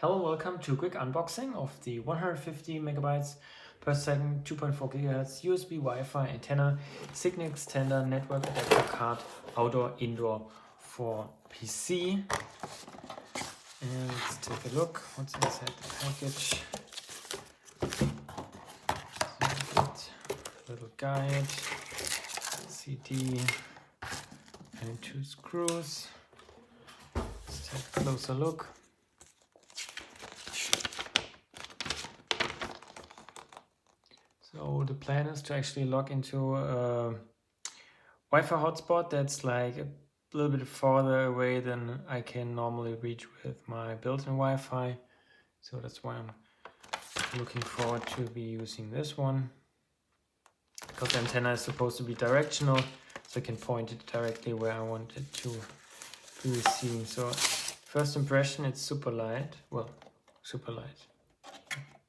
Hello, welcome to a quick unboxing of the 150 megabytes per second 2.4 gigahertz USB Wi-Fi antenna signal extender network adapter card outdoor indoor for PC. And let's take a look what's inside the package. Little guide, CD, and 2 screws. Let's take a closer look. So the plan is to actually log into a Wi-Fi hotspot that's like a little bit farther away than I can normally reach with my built-in Wi-Fi. So that's why I'm looking forward to be using this one. Because the antenna is supposed to be directional, so I can point it directly where I want it to be received. So first impression, it's super light. Well, super light.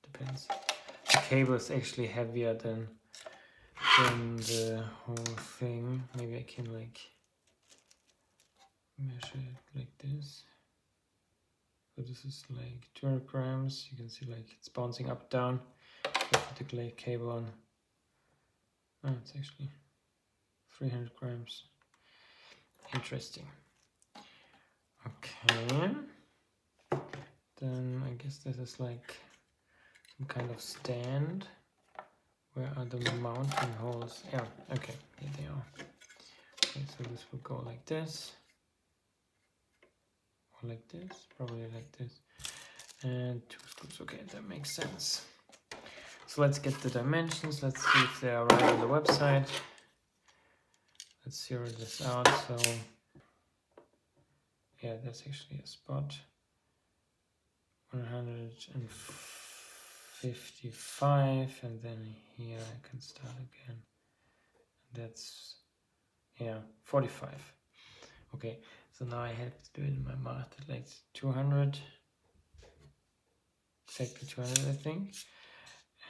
Depends. The cable is actually heavier than the whole thing. Maybe I can like measure it like this. So this is like 200 grams. You can see like it's bouncing up down. I put the cable on. Oh, it's actually 300 grams. Interesting. Okay. Then I guess this is like some kind of stand. Where are the mounting holes? Yeah, okay, here they are. Okay, so this will go like this. Or like this, probably like this. And 2 screws, okay, that makes sense. So let's get the dimensions. Let's see if they are right on the website. Let's zero this out. So, yeah, that's actually a spot. 155, and then here I can start again. That's, yeah, 45. Okay, so now I have to do it in my math, like 200, exactly 200 I think.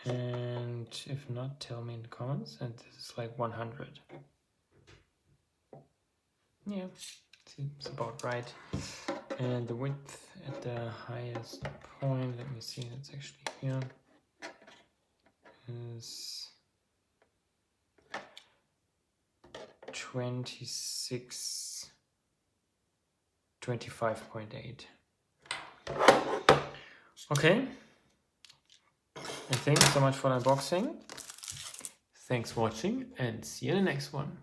And if not, tell me in the comments. And this is like 100. Yeah, seems about right. And the width at the highest point, let me see, it's actually here, is 25.8. Okay. And thanks so much for the unboxing. Thanks for watching and see you in the next one.